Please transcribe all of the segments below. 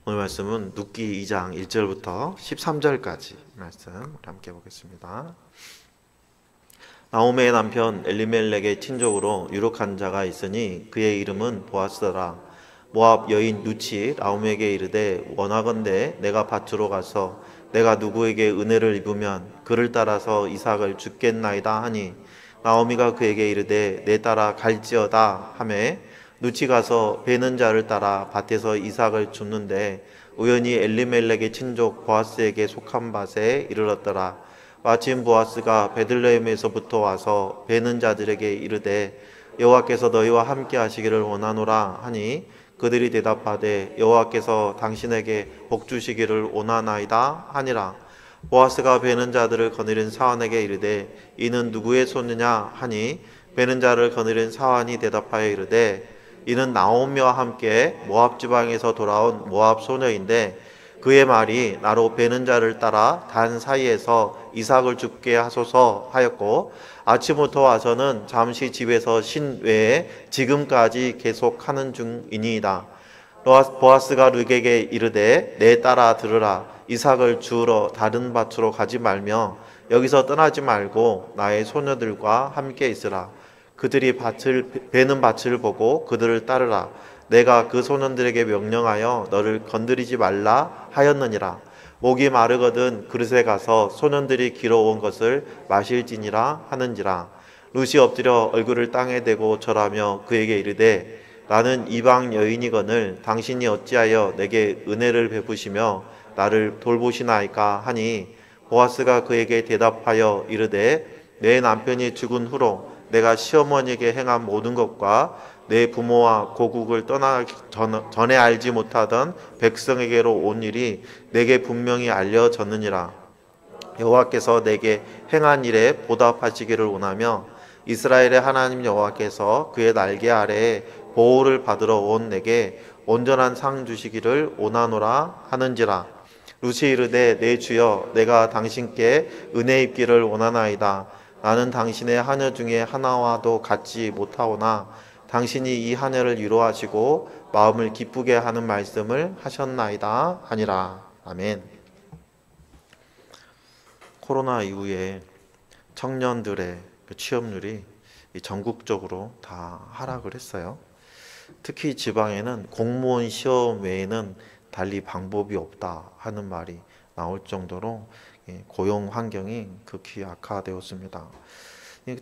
오늘 말씀은 룻기 2장 1절부터 13절까지 말씀 우리 함께 보겠습니다. 나오미의 남편 엘리멜렉의 친족으로 유력한 자가 있으니 그의 이름은 보아스라. 모압 여인 룻이 나오미에게 이르되 원하건대 내가 밭으로 가서 내가 누구에게 은혜를 입으면 그를 따라서 이삭을 줍겠나이다 하니 나오미가 그에게 이르되 내 따라 갈지어다 하매 룻이 가서 베는 자를 따라 밭에서 이삭을 줍는데 우연히 엘리멜렉의 친족 보아스에게 속한 밭에 이르렀더라. 마침 보아스가 베들레헴에서부터 와서 베는 자들에게 이르되 여호와께서 너희와 함께 하시기를 원하노라 하니 그들이 대답하되 여호와께서 당신에게 복 주시기를 원하나이다 하니라. 보아스가 베는 자들을 거느린 사환에게 이르되 이는 누구의 손이냐 하니 베는 자를 거느린 사환이 대답하여 이르되 이는 나오미와 함께 모압 지방에서 돌아온 모압 소녀인데 그의 말이 나로 베는 자를 따라 단 사이에서 이삭을 줍게 하소서 하였고 아침부터 와서는 잠시 집에서 쉰 외에 지금까지 계속하는 중이니이다. 보아스가 룻에게 이르되 내 따라 들으라. 이삭을 주우러 다른 밭으로 가지 말며 여기서 떠나지 말고 나의 소녀들과 함께 있으라. 그들이 베는 밭을 보고 그들을 따르라. 내가 그 소년들에게 명령하여 너를 건드리지 말라 하였느니라. 목이 마르거든 그릇에 가서 소년들이 길어온 것을 마실지니라 하는지라. 룻이 엎드려 얼굴을 땅에 대고 절하며 그에게 이르되 나는 이방 여인이거늘 당신이 어찌하여 내게 은혜를 베푸시며 나를 돌보시나이까 하니 보아스가 그에게 대답하여 이르되 내 남편이 죽은 후로 내가 시어머니에게 행한 모든 것과 내 부모와 고국을 떠나기 전에 알지 못하던 백성에게로 온 일이 내게 분명히 알려졌느니라. 여호와께서 내게 행한 일에 보답하시기를 원하며 이스라엘의 하나님 여호와께서 그의 날개 아래에 보호를 받으러 온 내게 온전한 상 주시기를 원하노라 하는지라. 룻이 이르되 내 주여 내가 당신께 은혜 입기를 원하나이다. 나는 당신의 하녀 중에 하나와도 같지 못하오나 당신이 이 하녀를 위로하시고 마음을 기쁘게 하는 말씀을 하셨나이다 하니라. 아멘. 코로나 이후에 청년들의 취업률이 전국적으로 다 하락을 했어요. 특히 지방에는 공무원 시험 외에는 달리 방법이 없다 하는 말이 나올 정도로 고용 환경이 극히 악화되었습니다.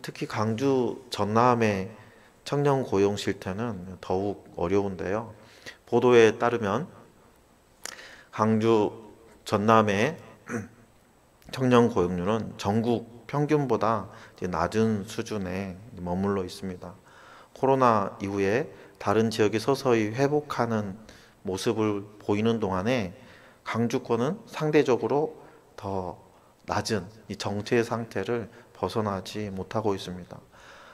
특히 강주 전남의 청년 고용 실태는 더욱 어려운데요. 보도에 따르면 강주 전남의 청년 고용률은 전국 평균보다 낮은 수준에 머물러 있습니다. 코로나 이후에 다른 지역이 서서히 회복하는 모습을 보이는 동안에 강주권은 상대적으로 더 낮은 이 정체 상태를 벗어나지 못하고 있습니다.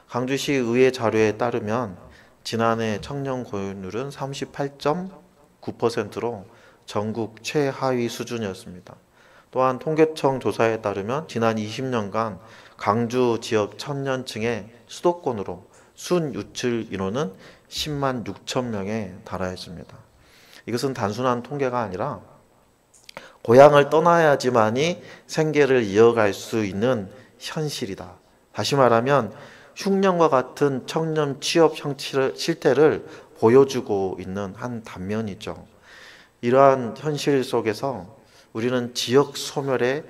강주시 의회 자료에 따르면 지난해 청년 고용률은 38.9%로 전국 최하위 수준이었습니다. 또한 통계청 조사에 따르면 지난 20년간 강주 지역 청년층의 수도권으로 순 유출 인원은 10만 6천 명에 달하였습니다. 이것은 단순한 통계가 아니라 고향을 떠나야지만이 생계를 이어갈 수 있는 현실이다. 다시 말하면 흉년과 같은 청년 취업 실태를 보여주고 있는 한 단면이죠. 이러한 현실 속에서 우리는 지역 소멸의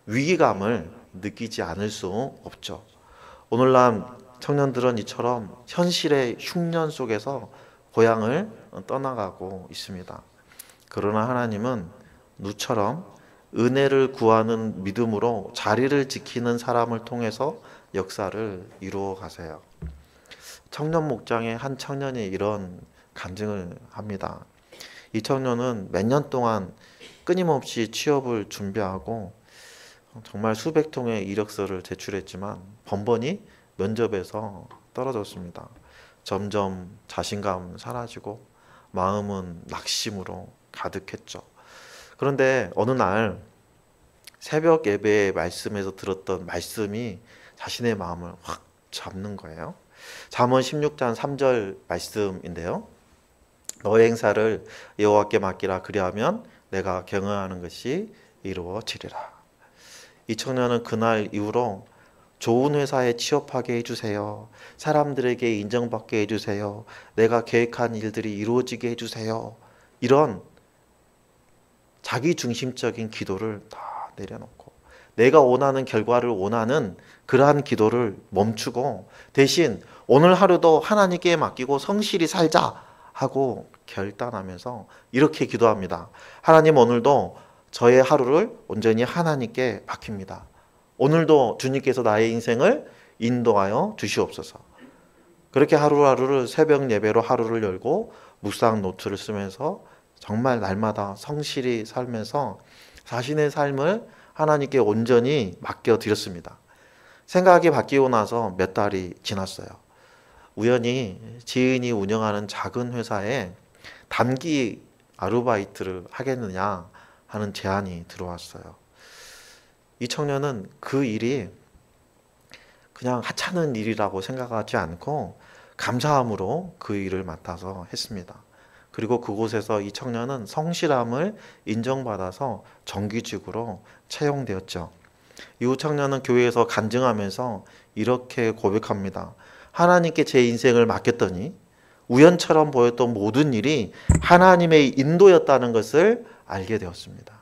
위기감을 느끼지 않을 수 없죠. 오늘날 청년들은 이처럼 현실의 흉년 속에서 고향을 떠나가고 있습니다. 그러나 하나님은 룻처럼 은혜를 구하는 믿음으로 자리를 지키는 사람을 통해서 역사를 이루어 가세요. 청년 목장의 한 청년이 이런 간증을 합니다. 이 청년은 몇 년 동안 끊임없이 취업을 준비하고 정말 수백 통의 이력서를 제출했지만 번번이 면접에서 떨어졌습니다. 점점 자신감은 사라지고 마음은 낙심으로 가득했죠. 그런데 어느 날 새벽 예배의 말씀에서 들었던 말씀이 자신의 마음을 확 잡는 거예요. 잠언 16장 3절 말씀인데요. 너의 행사를 여호와께 맡기라. 그리하면 내가 경영하는 것이 이루어지리라. 이 청년은 그날 이후로 좋은 회사에 취업하게 해주세요. 사람들에게 인정받게 해주세요. 내가 계획한 일들이 이루어지게 해주세요. 이런 자기 중심적인 기도를 다 내려놓고 내가 원하는 결과를 원하는 그러한 기도를 멈추고 대신 오늘 하루도 하나님께 맡기고 성실히 살자 하고 결단하면서 이렇게 기도합니다. 하나님, 오늘도 저의 하루를 온전히 하나님께 맡깁니다. 오늘도 주님께서 나의 인생을 인도하여 주시옵소서. 그렇게 하루하루를 새벽 예배로 하루를 열고 묵상 노트를 쓰면서 정말 날마다 성실히 살면서 자신의 삶을 하나님께 온전히 맡겨드렸습니다. 생각이 바뀌고 나서 몇 달이 지났어요. 우연히 지인이 운영하는 작은 회사에 단기 아르바이트를 하겠느냐 하는 제안이 들어왔어요. 이 청년은 그 일이 그냥 하찮은 일이라고 생각하지 않고 감사함으로 그 일을 맡아서 했습니다. 그리고 그곳에서 이 청년은 성실함을 인정받아서 정규직으로 채용되었죠. 이후 청년은 교회에서 간증하면서 이렇게 고백합니다. 하나님께 제 인생을 맡겼더니 우연처럼 보였던 모든 일이 하나님의 인도였다는 것을 알게 되었습니다.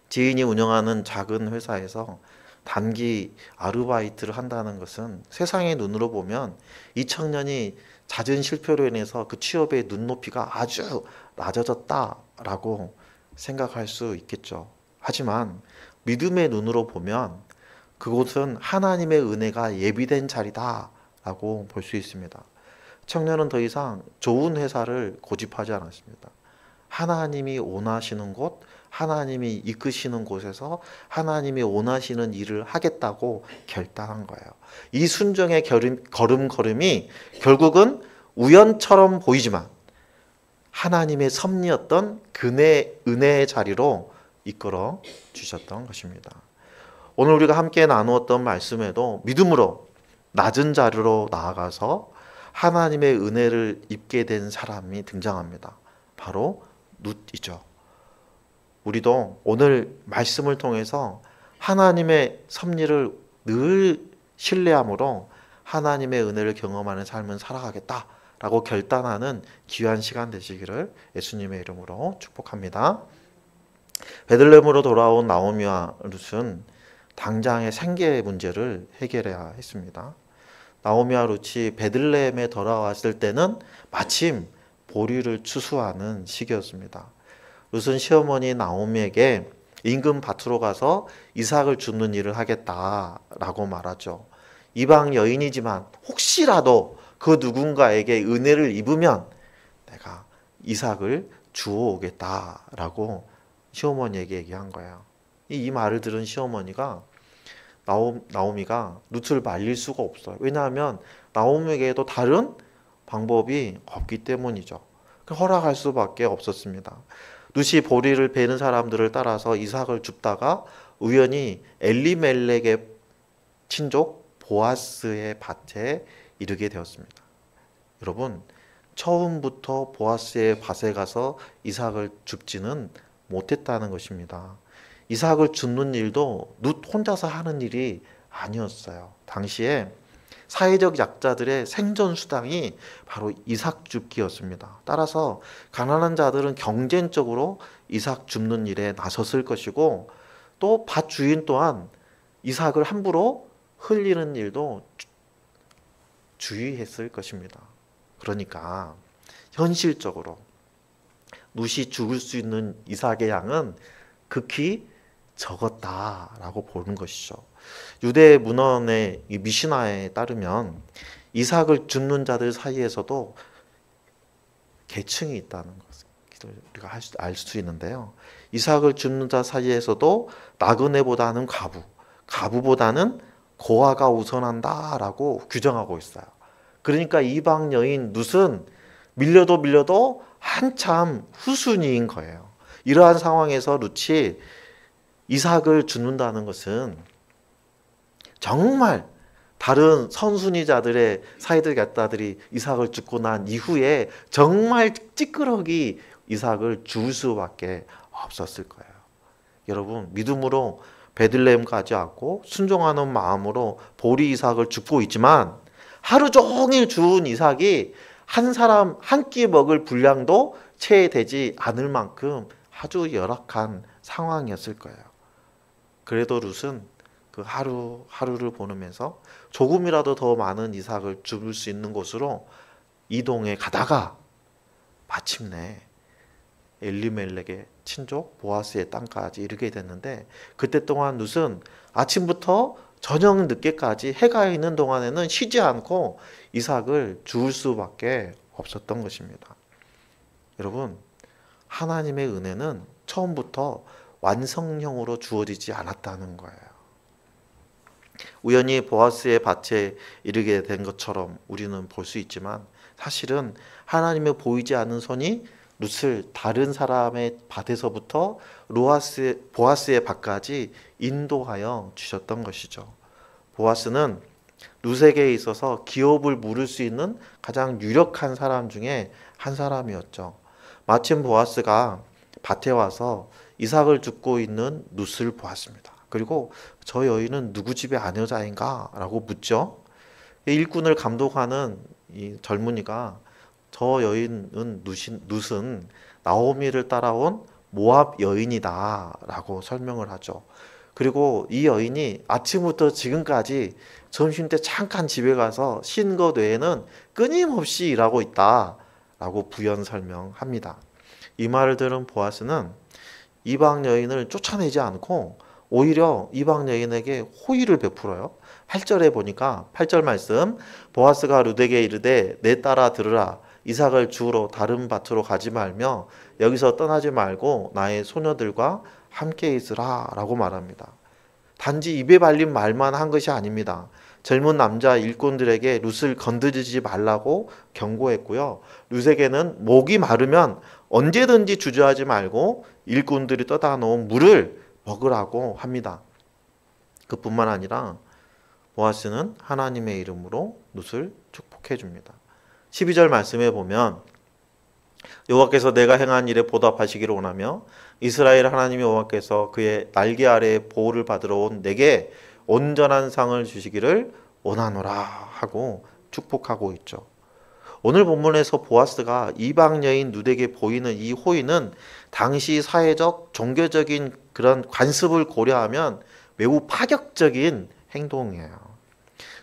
지인이 운영하는 작은 회사에서 단기 아르바이트를 한다는 것은 세상의 눈으로 보면 이 청년이 잦은 실패로 인해서 그 취업의 눈높이가 아주 낮아졌다라고 생각할 수 있겠죠. 하지만 믿음의 눈으로 보면 그곳은 하나님의 은혜가 예비된 자리다라고 볼 수 있습니다. 청년은 더 이상 좋은 회사를 고집하지 않았습니다. 하나님이 원하시는 곳, 하나님이 이끄시는 곳에서 하나님이 원하시는 일을 하겠다고 결단한 거예요. 이 순종의 걸음이 결국은 우연처럼 보이지만 하나님의 섭리였던 은혜의 자리로 이끌어 주셨던 것입니다. 오늘 우리가 함께 나누었던 말씀에도 믿음으로 낮은 자리로 나아가서 하나님의 은혜를 입게 된 사람이 등장합니다. 바로 룻이죠. 우리도 오늘 말씀을 통해서 하나님의 섭리를 늘 신뢰함으로 하나님의 은혜를 경험하는 삶을 살아가겠다라고 결단하는 귀한 시간 되시기를 예수님의 이름으로 축복합니다. 베들레헴으로 돌아온 나오미와 룻은 당장의 생계 문제를 해결해야 했습니다. 나오미와 룻이 베들레헴에 돌아왔을 때는 마침 보리를 추수하는 시기였습니다. 룻은 시어머니 나오미에게 인근 밭으로 가서 이삭을 줍는 일을 하겠다라고 말하죠. 이방 여인이지만 혹시라도 그 누군가에게 은혜를 입으면 내가 이삭을 주어 오겠다라고 시어머니에게 얘기한 거예요. 이 말을 들은 시어머니가 나오미가 룻을 말릴 수가 없어요. 왜냐하면 나오미에게도 다른 방법이 없기 때문이죠. 허락할 수밖에 없었습니다. 룻이 보리를 베는 사람들을 따라서 이삭을 줍다가 우연히 엘리멜렉의 친족 보아스의 밭에 이르게 되었습니다. 여러분, 처음부터 보아스의 밭에 가서 이삭을 줍지는 못했다는 것입니다. 이삭을 줍는 일도 룻 혼자서 하는 일이 아니었어요. 당시에 사회적 약자들의 생존 수당이 바로 이삭 줍기였습니다. 따라서 가난한 자들은 경쟁적으로 이삭 줍는 일에 나섰을 것이고 또 밭 주인 또한 이삭을 함부로 흘리는 일도 주의했을 것입니다. 그러니까 현실적으로 룻이 죽을 수 있는 이삭의 양은 극히 적었다라고 보는 것이죠. 유대 문헌의 미시나에 따르면 이삭을 줍는 자들 사이에서도 계층이 있다는 것을 우리가 알 수 있는데요. 이삭을 줍는 자 사이에서도 나그네보다는 과부보다는 고아가 우선한다라고 규정하고 있어요. 그러니까 이방 여인 룻은 밀려도 한참 후순위인 거예요. 이러한 상황에서 룻이 이삭을 줍는다는 것은 정말 다른 선순위자들의 사이들 객다들이 이삭을 죽고 난 이후에 정말 찌끄러기 이삭을 죽을 수밖에 없었을 거예요. 여러분, 믿음으로 베들레헴까지 왔고 순종하는 마음으로 보리 이삭을 줍고 있지만 하루 종일 주운 이삭이 한 사람 한 끼 먹을 분량도 채 되지 않을 만큼 아주 열악한 상황이었을 거예요. 그래도 룻은 그 하루를 보내면서 조금이라도 더 많은 이삭을 줍을 수 있는 곳으로 이동해 가다가 마침내 엘리멜렉의 친족 보아스의 땅까지 이르게 됐는데, 그때 동안 룻은 아침부터 저녁 늦게까지 해가 있는 동안에는 쉬지 않고 이삭을 주울 수밖에 없었던 것입니다. 여러분, 하나님의 은혜는 처음부터 완성형으로 주어지지 않았다는 거예요. 우연히 보아스의 밭에 이르게 된 것처럼 우리는 볼 수 있지만 사실은 하나님의 보이지 않는 손이 룻을 다른 사람의 밭에서부터 보아스의 밭까지 인도하여 주셨던 것이죠. 보아스는 룻에게 있어서 기업을 물을 수 있는 가장 유력한 사람 중에 한 사람이었죠. 마침 보아스가 밭에 와서 이삭을 줍고 있는 룻을 보았습니다. 그리고 저 여인은 누구 집의 아내자인가? 라고 묻죠. 일꾼을 감독하는 이 젊은이가 저 여인은 룻은 나오미를 따라온 모압 여인이다 라고 설명을 하죠. 그리고 이 여인이 아침부터 지금까지 점심때 잠깐 집에 가서 쉰 것 외에는 끊임없이 일하고 있다 라고 부연 설명합니다. 이 말을 들은 보아스는 이방 여인을 쫓아내지 않고 오히려 이방 여인에게 호의를 베풀어요. 8절에 보니까 8절 말씀, 보아스가 룻에게 이르되 내 딸아 들으라, 이삭을 주우러 다른 밭으로 가지 말며 여기서 떠나지 말고 나의 소녀들과 함께 있으라 라고 말합니다. 단지 입에 발린 말만 한 것이 아닙니다. 젊은 남자 일꾼들에게 룻을 건드리지 말라고 경고했고요. 룻에게는 목이 마르면 언제든지 주저하지 말고 일꾼들이 떠다 놓은 물을 먹으라고 합니다. 그뿐만 아니라 보아스는 하나님의 이름으로 룻을 축복해 줍니다. 12절 말씀에 보면 여호와께서 내가 행한 일에 보답하시기를 원하며 이스라엘 하나님 여호와께서 그의 날개 아래에 보호를 받으러 온 내게 온전한 상을 주시기를 원하노라 하고 축복하고 있죠. 오늘 본문에서 보아스가 이방 여인 룻에게 보이는 이 호의는 당시 사회적 종교적인 그런 관습을 고려하면 매우 파격적인 행동이에요.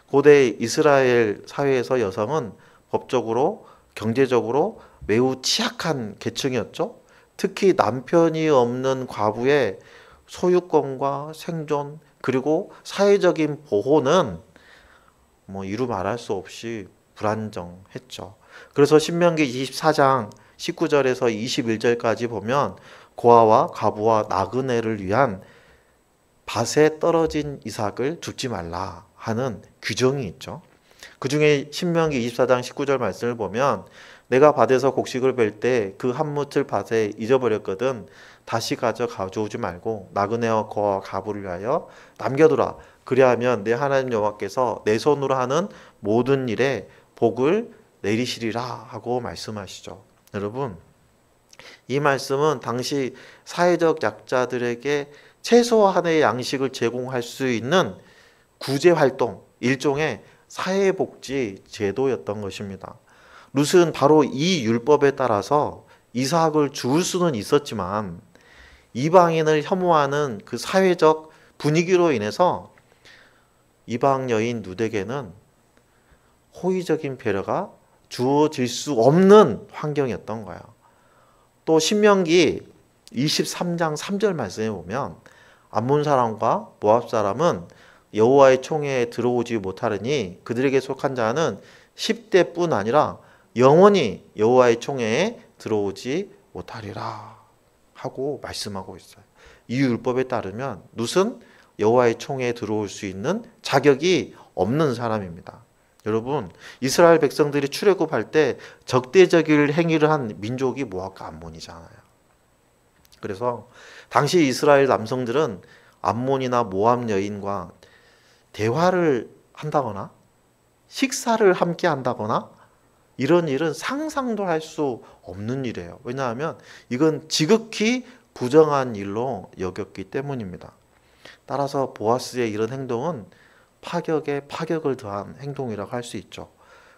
고대 이스라엘 사회에서 여성은 법적으로 경제적으로 매우 취약한 계층이었죠. 특히 남편이 없는 과부의 소유권과 생존 그리고 사회적인 보호는 이루 말할 수 없이 불안정했죠. 그래서 신명기 24장 19절에서 21절까지 보면 고아와 과부와 나그네를 위한 밭에 떨어진 이삭을 줍지 말라 하는 규정이 있죠. 그 중에 신명기 24장 19절 말씀을 보면 내가 밭에서 곡식을 벨 때 그 한 뭇을 밭에 잊어버렸거든 다시 가져오지 말고 나그네와 고아와 과부를 위하여 남겨두라. 그리하면 내 하나님 여호와께서 내 손으로 하는 모든 일에 복을 내리시리라 하고 말씀하시죠. 여러분, 이 말씀은 당시 사회적 약자들에게 최소한의 양식을 제공할 수 있는 구제활동, 일종의 사회복지 제도였던 것입니다. 룻은 바로 이 율법에 따라서 이삭을 주울 수는 있었지만 이방인을 혐오하는 그 사회적 분위기로 인해서 이방 여인 룻에게는 호의적인 배려가 주어질 수 없는 환경이었던 거예요. 또 신명기 23장 3절 말씀에 보면 암몬 사람과 모압 사람은 여호와의 총회에 들어오지 못하리니 그들에게 속한 자는 10대뿐 아니라 영원히 여호와의 총회에 들어오지 못하리라 하고 말씀하고 있어요. 이 율법에 따르면 룻은 여호와의 총회에 들어올 수 있는 자격이 없는 사람입니다. 여러분, 이스라엘 백성들이 출애굽할 때 적대적인 행위를 한 민족이 모압과 암몬이잖아요. 그래서 당시 이스라엘 남성들은 암몬이나 모압 여인과 대화를 한다거나 식사를 함께 한다거나 이런 일은 상상도 할 수 없는 일이에요. 왜냐하면 이건 지극히 부정한 일로 여겼기 때문입니다. 따라서 보아스의 이런 행동은 파격에 파격을 더한 행동이라고 할 수 있죠.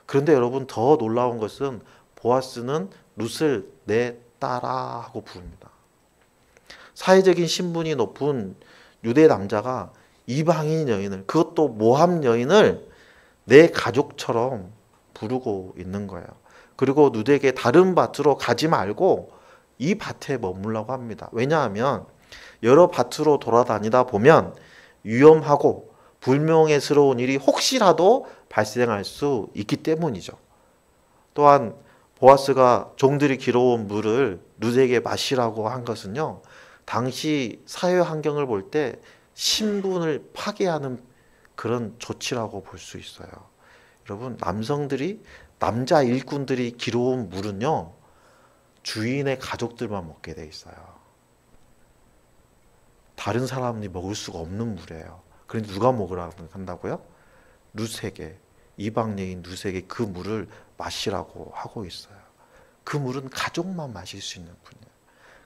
그런데 여러분, 더 놀라운 것은 보아스는 룻을 내 딸아 하고 부릅니다. 사회적인 신분이 높은 유대 남자가 이방인 여인을, 그것도 모함 여인을 내 가족처럼 부르고 있는 거예요. 그리고 룻에게 다른 밭으로 가지 말고 이 밭에 머물라고 합니다. 왜냐하면 여러 밭으로 돌아다니다 보면 위험하고 불명예스러운 일이 혹시라도 발생할 수 있기 때문이죠. 또한 보아스가 종들이 길어온 물을 룻에게 마시라고 한 것은요, 당시 사회 환경을 볼 때 신분을 파괴하는 그런 조치라고 볼 수 있어요. 여러분, 남자 일꾼들이 길어온 물은요, 주인의 가족들만 먹게 돼 있어요. 다른 사람이 먹을 수가 없는 물이에요. 그런데 누가 먹으라고 한다고요? 룻에게, 이방 여인 룻에게 그 물을 마시라고 하고 있어요. 그 물은 가족만 마실 수 있는 분이에요.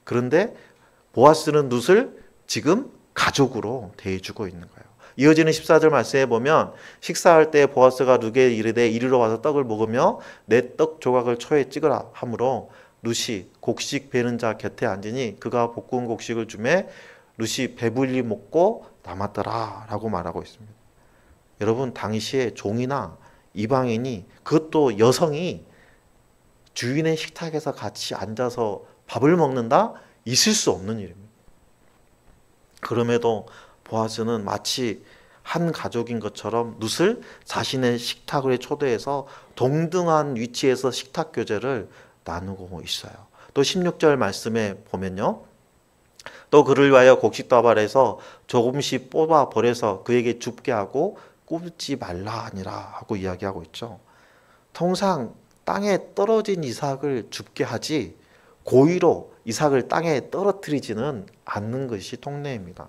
그런데 보아스는 룻을 지금 가족으로 대해주고 있는 거예요. 이어지는 14절 말씀에 보면 식사할 때 보아스가 룻에게 이르되 이리로 와서 떡을 먹으며 내 떡 조각을 초에 찍으라 하므로 룻이 곡식 베는 자 곁에 앉으니 그가 볶은 곡식을 주매 룻이 배불리 먹고 남았더라 라고 말하고 있습니다. 여러분, 당시에 종이나 이방인이, 그것도 여성이 주인의 식탁에서 같이 앉아서 밥을 먹는다? 있을 수 없는 일입니다. 그럼에도 보아스는 마치 한 가족인 것처럼 룻을 자신의 식탁에 초대해서 동등한 위치에서 식탁 교제를 나누고 있어요. 또 16절 말씀에 보면요, 또 그를 위하여 곡식다발에서 조금씩 뽑아 버려서 그에게 줍게 하고 굽지 말라 하니라 하고 이야기하고 있죠. 통상 땅에 떨어진 이삭을 줍게 하지 고의로 이삭을 땅에 떨어뜨리지는 않는 것이 통례입니다.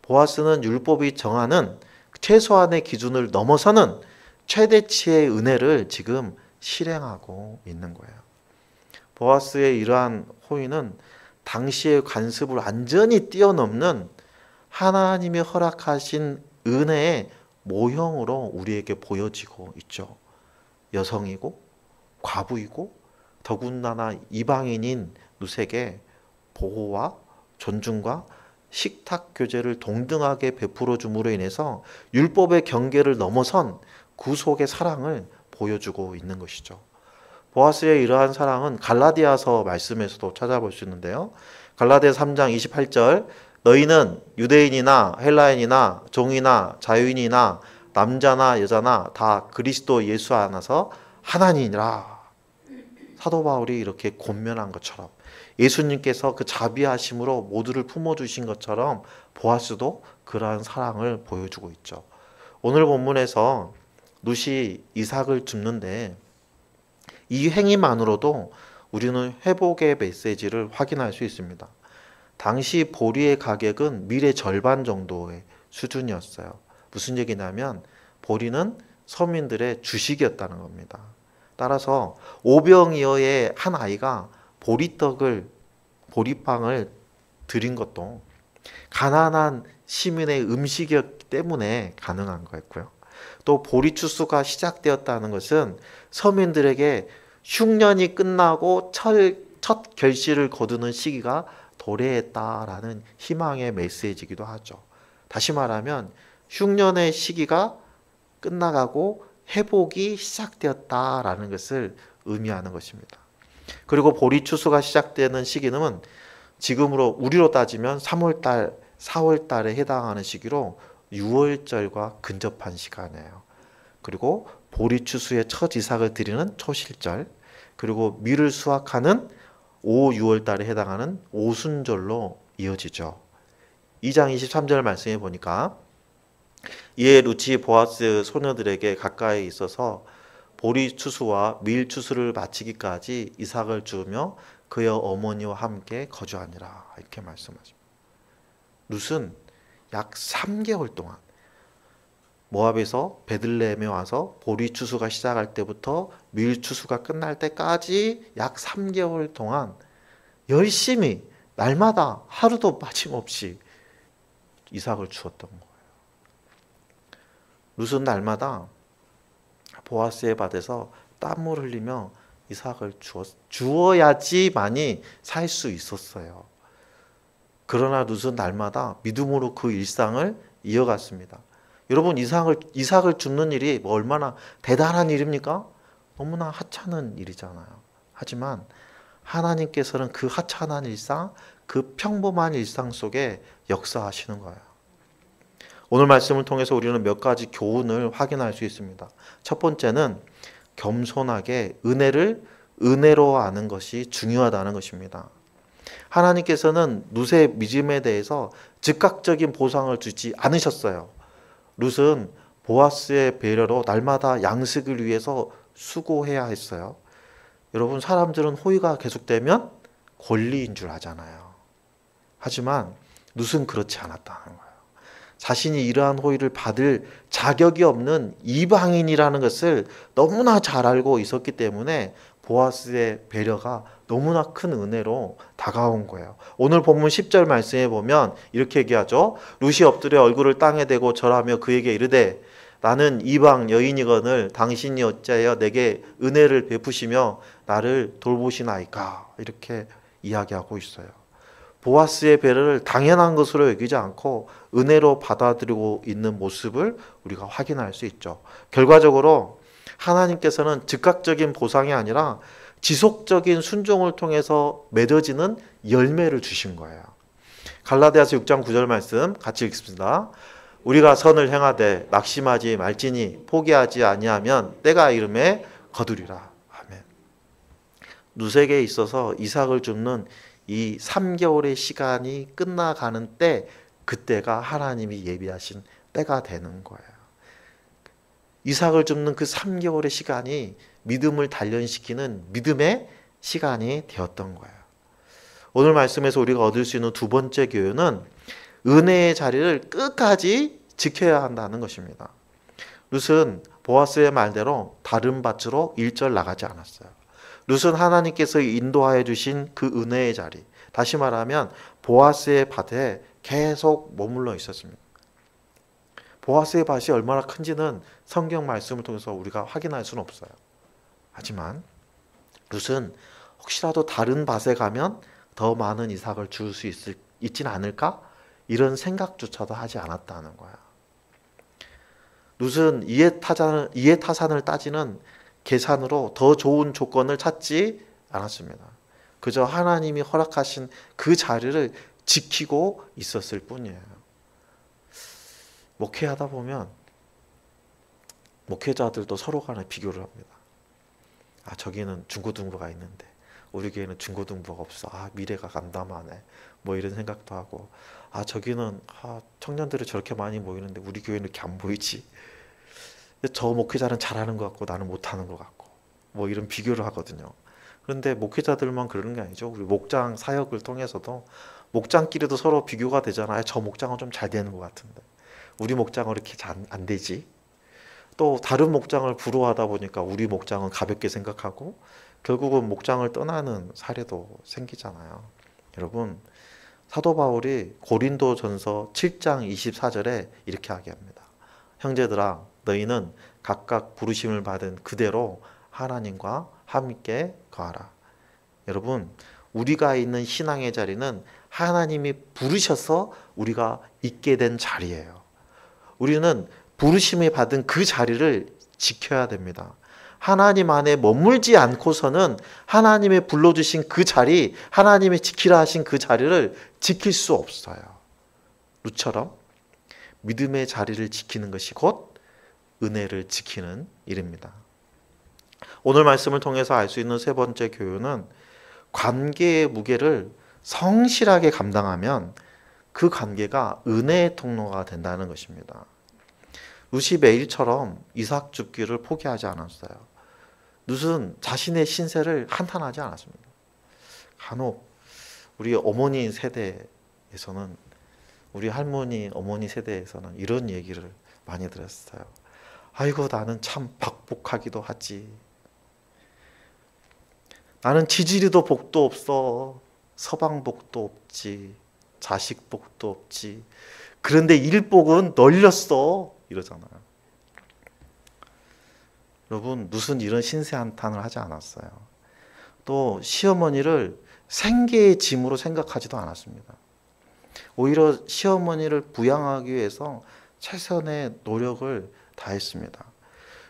보아스는 율법이 정하는 최소한의 기준을 넘어서는 최대치의 은혜를 지금 실행하고 있는 거예요. 보아스의 이러한 호의는 당시의 관습을 완전히 뛰어넘는 하나님이 허락하신 은혜의 모형으로 우리에게 보여지고 있죠. 여성이고 과부이고 더군다나 이방인인 룻에게 보호와 존중과 식탁 교제를 동등하게 베풀어 줌으로 인해서 율법의 경계를 넘어선 구속의 사랑을 보여주고 있는 것이죠. 보아스의 이러한 사랑은 갈라디아서 말씀에서도 찾아볼 수 있는데요. 갈라디아 3장 28절 너희는 유대인이나 헬라인이나 종이나 자유인이나 남자나 여자나 다 그리스도 예수 안에서 하나님이라. 사도 바울이 이렇게 권면한 것처럼 예수님께서 그 자비하심으로 모두를 품어주신 것처럼 보아스도 그러한 사랑을 보여주고 있죠. 오늘 본문에서 룻이 이삭을 줍는데 이 행위만으로도 우리는 회복의 메시지를 확인할 수 있습니다. 당시 보리의 가격은 밀의 절반 정도의 수준이었어요. 무슨 얘기냐면 보리는 서민들의 주식이었다는 겁니다. 따라서 오병이어의 한 아이가 보리빵을 드린 것도 가난한 시민의 음식이었기 때문에 가능한 거였고요. 또 보리 추수가 시작되었다는 것은 서민들에게 흉년이 끝나고 첫 결실을 거두는 시기가 도래했다라는 희망의 메시지이기도 하죠. 다시 말하면 흉년의 시기가 끝나가고 회복이 시작되었다라는 것을 의미하는 것입니다. 그리고 보리 추수가 시작되는 시기는 지금으로 우리로 따지면 3월달, 4월달에 해당하는 시기로 6월절과 근접한 시간이에요. 그리고 보리 추수의 첫 이삭을 드리는 초실절, 그리고 밀을 수확하는 5, 6월달에 해당하는 오순절로 이어지죠. 2장 23절 말씀해 보니까 이에 룻이 보아스 소녀들에게 가까이 있어서 보리 추수와 밀 추수를 마치기까지 이삭을 주며 그의 어머니와 함께 거주하니라 이렇게 말씀하십니다. 룻은 약 3개월 동안 모압에서 베들레헴에 와서 보리 추수가 시작할 때부터 밀 추수가 끝날 때까지 약 3개월 동안 열심히 날마다 하루도 빠짐없이 이삭을 주었던 거예요. 룻은 날마다 보아스의 밭에서 땀을 흘리며 이삭을 주어야지만이 살 수 있었어요. 그러나 룻은 날마다 믿음으로 그 일상을 이어갔습니다. 여러분, 이삭을 줍는 일이 뭐 얼마나 대단한 일입니까? 너무나 하찮은 일이잖아요. 하지만 하나님께서는 그 하찮은 일상, 그 평범한 일상 속에 역사하시는 거예요. 오늘 말씀을 통해서 우리는 몇 가지 교훈을 확인할 수 있습니다. 첫 번째는 겸손하게 은혜를 은혜로 아는 것이 중요하다는 것입니다. 하나님께서는 룻의 믿음에 대해서 즉각적인 보상을 주지 않으셨어요. 룻은 보아스의 배려로 날마다 양식을 위해서 수고해야 했어요. 여러분, 사람들은 호의가 계속되면 권리인 줄 아잖아요. 하지만 룻은 그렇지 않았다는 거예요. 자신이 이러한 호의를 받을 자격이 없는 이방인이라는 것을 너무나 잘 알고 있었기 때문에 보아스의 배려가 너무나 큰 은혜로 다가온 거예요. 오늘 본문 10절 말씀에 보면 이렇게 얘기하죠. 룻이 엎드려 얼굴을 땅에 대고 절하며 그에게 이르되 나는 이방 여인이거늘 당신이 어찌하여 내게 은혜를 베푸시며 나를 돌보시나이까. 이렇게 이야기하고 있어요. 보아스의 배려를 당연한 것으로 여기지 않고 은혜로 받아들이고 있는 모습을 우리가 확인할 수 있죠. 결과적으로 하나님께서는 즉각적인 보상이 아니라 지속적인 순종을 통해서 맺어지는 열매를 주신 거예요. 갈라디아서 6장 9절 말씀 같이 읽습니다. 우리가 선을 행하되 낙심하지 말지니 포기하지 아니하면 때가 이름에 거두리라. 아멘. 룻에게 있어서 이삭을 줍는 이 3개월의 시간이 끝나가는 때, 그때가 하나님이 예비하신 때가 되는 거예요. 이삭을 줍는 그 3개월의 시간이 믿음을 단련시키는 믿음의 시간이 되었던 거예요. 오늘 말씀에서 우리가 얻을 수 있는 두 번째 교훈은 은혜의 자리를 끝까지 지켜야 한다는 것입니다. 룻은 보아스의 말대로 다른 밭으로 일절 나가지 않았어요. 룻은 하나님께서 인도하여 주신 그 은혜의 자리, 다시 말하면 보아스의 밭에 계속 머물러 있었습니다. 보아스의 밭이 얼마나 큰지는 성경 말씀을 통해서 우리가 확인할 수는 없어요. 하지만 룻은 혹시라도 다른 밭에 가면 더 많은 이삭을 줄 수 있진 않을까? 이런 생각조차도 하지 않았다는 거야. 룻은 이해타산을 따지는 계산으로 더 좋은 조건을 찾지 않았습니다. 그저 하나님이 허락하신 그 자리를 지키고 있었을 뿐이에요. 목회하다 보면 목회자들도 서로 간에 비교를 합니다. 아, 저기는 중고등부가 있는데 우리 교회는 중고등부가 없어. 아, 미래가 감담하네. 뭐 이런 생각도 하고, 아, 저기는 청년들이 저렇게 많이 모이는데 우리 교회는 이렇게 안 보이지. 저 목회자는 잘하는 것 같고 나는 못하는 것 같고, 뭐 이런 비교를 하거든요. 그런데 목회자들만 그러는 게 아니죠. 우리 목장 사역을 통해서도 목장끼리도 서로 비교가 되잖아요. 저 목장은 좀 잘 되는 것 같은데 우리 목장은 이렇게 잘 안 되지. 또 다른 목장을 부러워하다 보니까 우리 목장은 가볍게 생각하고 결국은 목장을 떠나는 사례도 생기잖아요. 여러분, 사도 바울이 고린도전서 7장 24절에 이렇게 하게합니다. 형제들아, 너희는 각각 부르심을 받은 그대로 하나님과 함께 거하라. 여러분, 우리가 있는 신앙의 자리는 하나님이 부르셔서 우리가 있게 된 자리예요. 우리는 부르심을 받은 그 자리를 지켜야 됩니다. 하나님 안에 머물지 않고서는 하나님의 불러주신 그 자리, 하나님의 지키라 하신 그 자리를 지킬 수 없어요. 룻처럼 믿음의 자리를 지키는 것이 곧 은혜를 지키는 일입니다. 오늘 말씀을 통해서 알 수 있는 세 번째 교훈은 관계의 무게를 성실하게 감당하면 그 관계가 은혜의 통로가 된다는 것입니다. 룻이 매일처럼 이삭 줍기를 포기하지 않았어요. 룻은 자신의 신세를 한탄하지 않았습니다. 간혹 우리 어머니 세대에서는, 우리 할머니, 어머니 세대에서는 이런 얘기를 많이 들었어요. 아이고 나는 참 박복하기도 하지. 나는 지지리도 복도 없어. 서방복도 없지. 자식복도 없지. 그런데 일복은 널렸어. 이러잖아요. 여러분 무슨 이런 신세한탄을 하지 않았어요. 또 시어머니를 생계의 짐으로 생각하지도 않았습니다. 오히려 시어머니를 부양하기 위해서 최선의 노력을 다했습니다.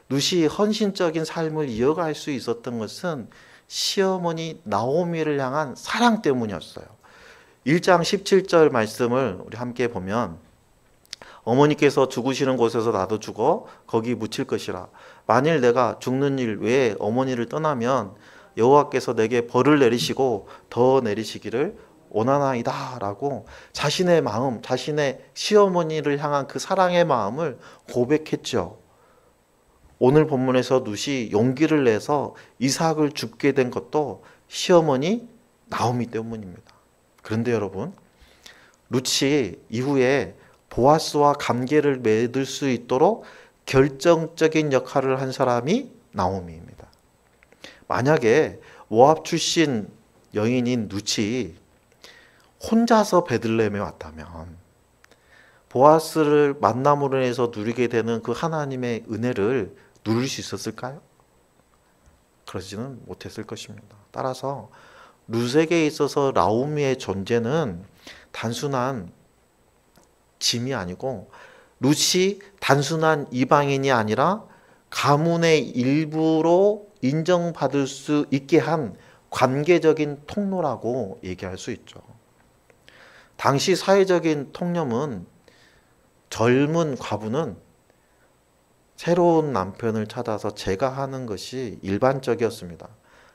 룻이 헌신적인 삶을 이어갈 수 있었던 것은 시어머니 나오미를 향한 사랑 때문이었어요. 1장 17절 말씀을 우리 함께 보면 어머니께서 죽으시는 곳에서 나도 죽어 거기 묻힐 것이라. 만일 내가 죽는 일 외에 어머니를 떠나면 여호와께서 내게 벌을 내리시고 더 내리시기를 원하나이다 라고 자신의 마음, 자신의 시어머니를 향한 그 사랑의 마음을 고백했죠. 오늘 본문에서 룻이 용기를 내서 이삭을 줍게 된 것도 시어머니 나오미 때문입니다. 그런데 여러분, 룻이 이후에 보아스와 관계를 맺을 수 있도록 결정적인 역할을 한 사람이 나오미입니다. 만약에 모압 출신 여인인 룻이 혼자서 베들레헴에 왔다면 보아스를 만남으로 해서 누리게 되는 그 하나님의 은혜를 누릴 수 있었을까요? 그러지는 못했을 것입니다. 따라서 룻에게 있어서 나오미의 존재는 단순한 짐이 아니고 룻이 단순한 이방인이 아니라 가문의 일부로 인정받을 수 있게 한 관계적인 통로라고 얘기할 수 있죠. 당시 사회적인 통념은 젊은 과부는 새로운 남편을 찾아서 제가하는 것이 일반적이었습니다.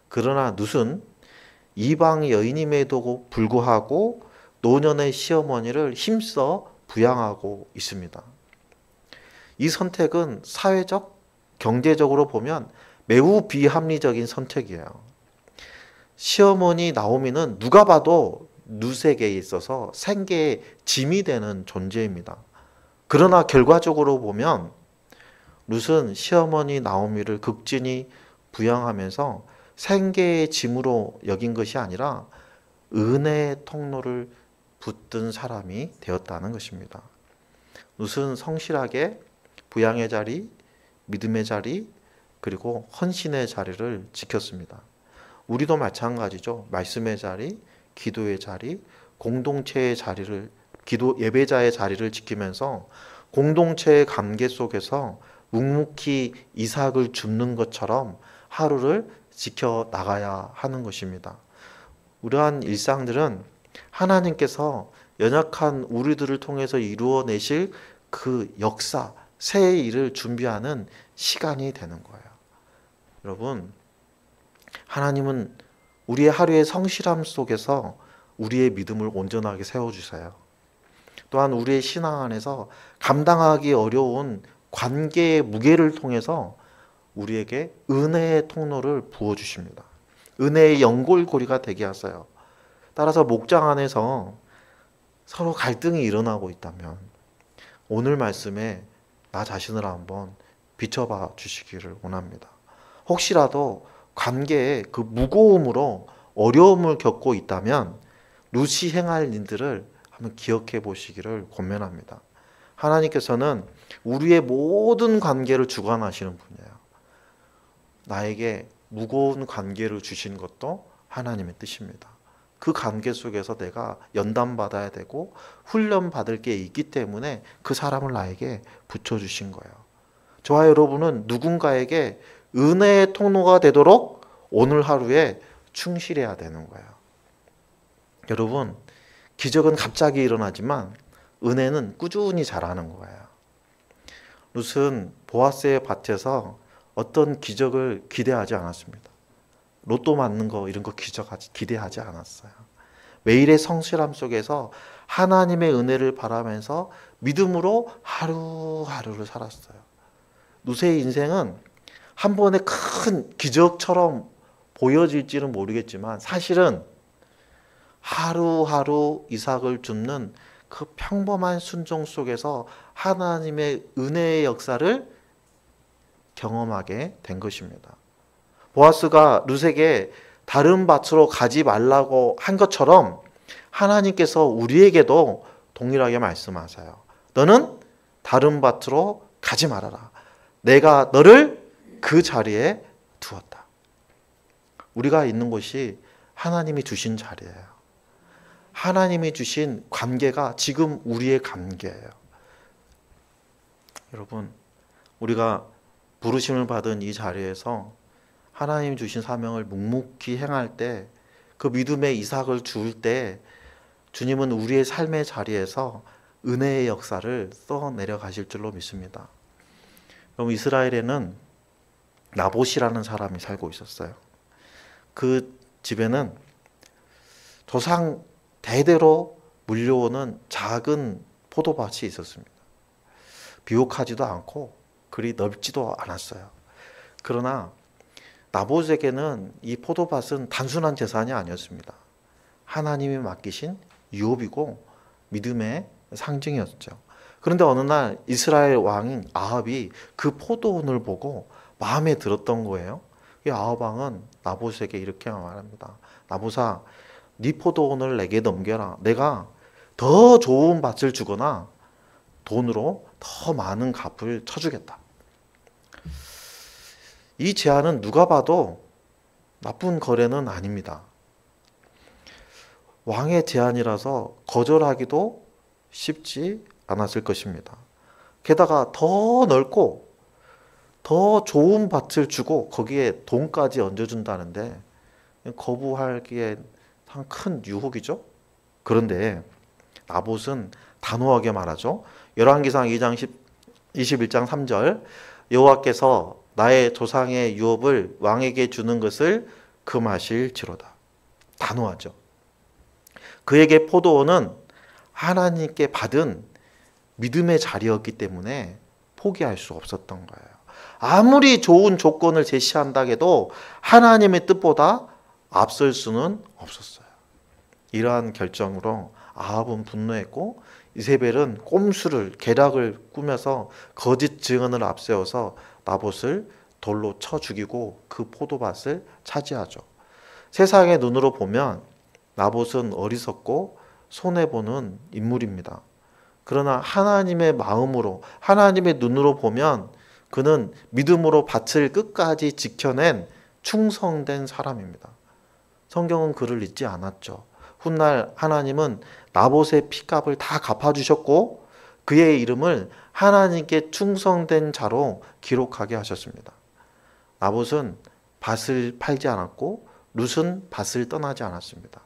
그러나 룻은 이방 여인임에도 불구하고 노년의 시어머니를 힘써 부양하고 있습니다. 이 선택은 사회적, 경제적으로 보면 매우 비합리적인 선택이에요. 시어머니 나오미는 누가 봐도 룻에게 있어서 생계의 짐이 되는 존재입니다. 그러나 결과적으로 보면 룻은 시어머니 나오미를 극진히 부양하면서 생계의 짐으로 여긴 것이 아니라 은혜의 통로를 붙든 사람이 되었다는 것입니다. 룻은 성실하게 부양의 자리, 믿음의 자리, 그리고 헌신의 자리를 지켰습니다. 우리도 마찬가지죠. 말씀의 자리, 기도의 자리, 공동체의 자리를, 예배자의 자리를 지키면서 공동체의 관계 속에서 묵묵히 이삭을 줍는 것처럼 하루를 지켜나가야 하는 것입니다. 이러한 일상들은 하나님께서 연약한 우리들을 통해서 이루어내실 그 역사, 새의 일을 준비하는 시간이 되는 거예요. 여러분, 하나님은 우리의 하루의 성실함 속에서 우리의 믿음을 온전하게 세워주세요. 또한 우리의 신앙 안에서 감당하기 어려운 관계의 무게를 통해서 우리에게 은혜의 통로를 부어주십니다. 은혜의 연골고리가 되게 하세요. 따라서 목장 안에서 서로 갈등이 일어나고 있다면 오늘 말씀에 나 자신을 한번 비춰봐 주시기를 원합니다. 혹시라도 관계의 그 무거움으로 어려움을 겪고 있다면 룻이 행할 일들을 한번 기억해 보시기를 권면합니다. 하나님께서는 우리의 모든 관계를 주관하시는 분이에요. 나에게 무거운 관계를 주신 것도 하나님의 뜻입니다. 그 관계 속에서 내가 연단받아야 되고 훈련받을 게 있기 때문에 그 사람을 나에게 붙여주신 거예요. 저와 여러분은 누군가에게 은혜의 통로가 되도록 오늘 하루에 충실해야 되는 거예요. 여러분, 기적은 갑자기 일어나지만 은혜는 꾸준히 자라는 거예요. 룻은 보아스의 밭에서 어떤 기적을 기대하지 않았습니다. 로또 맞는 거 이런 거 기대하지 않았어요. 매일의 성실함 속에서 하나님의 은혜를 바라면서 믿음으로 하루하루를 살았어요. 룻의 인생은 한 번의 큰 기적처럼 보여질지는 모르겠지만 사실은 하루하루 이삭을 줍는 그 평범한 순종 속에서 하나님의 은혜의 역사를 경험하게 된 것입니다. 보아스가 룻에게 다른 밭으로 가지 말라고 한 것처럼 하나님께서 우리에게도 동일하게 말씀하세요. 너는 다른 밭으로 가지 말아라. 내가 너를 그 자리에 두었다. 우리가 있는 곳이 하나님이 주신 자리예요. 하나님이 주신 관계가 지금 우리의 관계예요. 여러분, 우리가 부르심을 받은 이 자리에서 하나님이 주신 사명을 묵묵히 행할 때, 그 믿음의 이삭을 주울 때 주님은 우리의 삶의 자리에서 은혜의 역사를 써내려 가실 줄로 믿습니다. 여러분, 이스라엘에는 나봇이라는 사람이 살고 있었어요. 그 집에는 조상 대대로 물려오는 작은 포도밭이 있었습니다. 비옥하지도 않고 그리 넓지도 않았어요. 그러나 나봇에게는 이 포도밭은 단순한 재산이 아니었습니다. 하나님이 맡기신 유업이고 믿음의 상징이었죠. 그런데 어느 날 이스라엘 왕인 아합이 그 포도원을 보고 마음에 들었던 거예요. 이 아합 왕은 나봇에게 이렇게 말합니다. 나봇아, 네 포도원을 내게 넘겨라. 내가 더 좋은 밭을 주거나 돈으로 더 많은 값을 쳐주겠다. 이 제안은 누가 봐도 나쁜 거래는 아닙니다. 왕의 제안이라서 거절하기도 쉽지 않았을 것입니다. 게다가 더 넓고 더 좋은 밭을 주고 거기에 돈까지 얹어준다는데 거부하기에 참 큰 유혹이죠. 그런데 나봇은 단호하게 말하죠. 열왕기상 2장 21장 3절 여호와께서 나의 조상의 유업을 왕에게 주는 것을 금하실지로다. 단호하죠. 그에게 포도원은 하나님께 받은 믿음의 자리였기 때문에 포기할 수 없었던 거예요. 아무리 좋은 조건을 제시한다 해도 하나님의 뜻보다 앞설 수는 없었어요. 이러한 결정으로 아합은 분노했고 이세벨은 꼼수를 계략을 꾸며서 거짓 증언을 앞세워서 나봇을 돌로 쳐 죽이고 그 포도밭을 차지하죠. 세상의 눈으로 보면 나봇은 어리석고 손해보는 인물입니다. 그러나 하나님의 마음으로, 하나님의 눈으로 보면 그는 믿음으로 밭을 끝까지 지켜낸 충성된 사람입니다. 성경은 그를 잊지 않았죠. 훗날 하나님은 나봇의 피값을 다 갚아주셨고 그의 이름을 하나님께 충성된 자로 기록하게 하셨습니다. 나봇은 밭을 팔지 않았고 룻은 밭을 떠나지 않았습니다.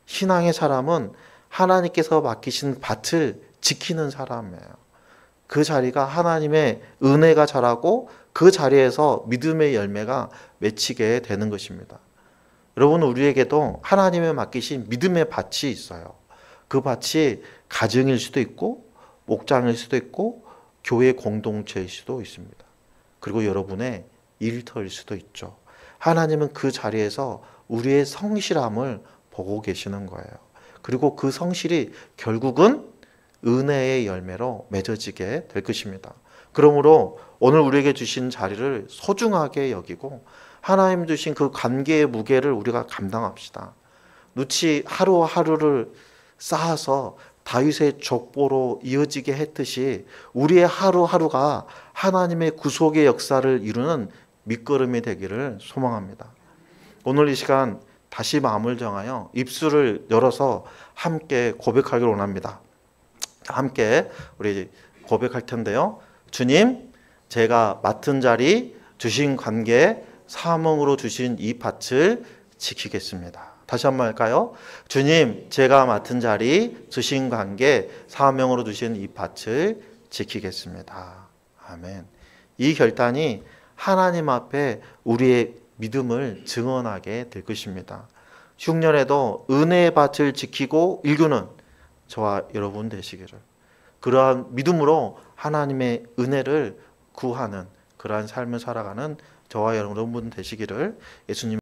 신앙의 사람은 하나님께서 맡기신 밭을 지키는 사람이에요. 그 자리가 하나님의 은혜가 자라고 그 자리에서 믿음의 열매가 맺히게 되는 것입니다. 여러분, 우리에게도 하나님의 맡기신 믿음의 밭이 있어요. 그 밭이 가정일 수도 있고 목장일 수도 있고 교회 공동체일 수도 있습니다. 그리고 여러분의 일터일 수도 있죠. 하나님은 그 자리에서 우리의 성실함을 보고 계시는 거예요. 그리고 그 성실이 결국은 은혜의 열매로 맺어지게 될 것입니다. 그러므로 오늘 우리에게 주신 자리를 소중하게 여기고 하나님 주신 그 관계의 무게를 우리가 감당합시다. 룻이 하루하루를 쌓아서 다윗의 족보로 이어지게 했듯이 우리의 하루하루가 하나님의 구속의 역사를 이루는 밑거름이 되기를 소망합니다. 오늘 이 시간 다시 마음을 정하여 입술을 열어서 함께 고백하기를 원합니다. 함께 우리 고백할 텐데요. 주님, 제가 맡은 자리, 주신 관계, 사명으로 주신 이 밭을 지키겠습니다. 다시 한번 할까요? 주님, 제가 맡은 자리, 주신 관계, 사명으로 주신 이 밭을 지키겠습니다. 아멘. 이 결단이 하나님 앞에 우리의 믿음을 증언하게 될 것입니다. 흉년에도 은혜의 밭을 지키고 일구는 저와 여러분 되시기를, 그러한 믿음으로 하나님의 은혜를 구하는 그러한 삶을 살아가는 저와 여러분 되시기를 예수님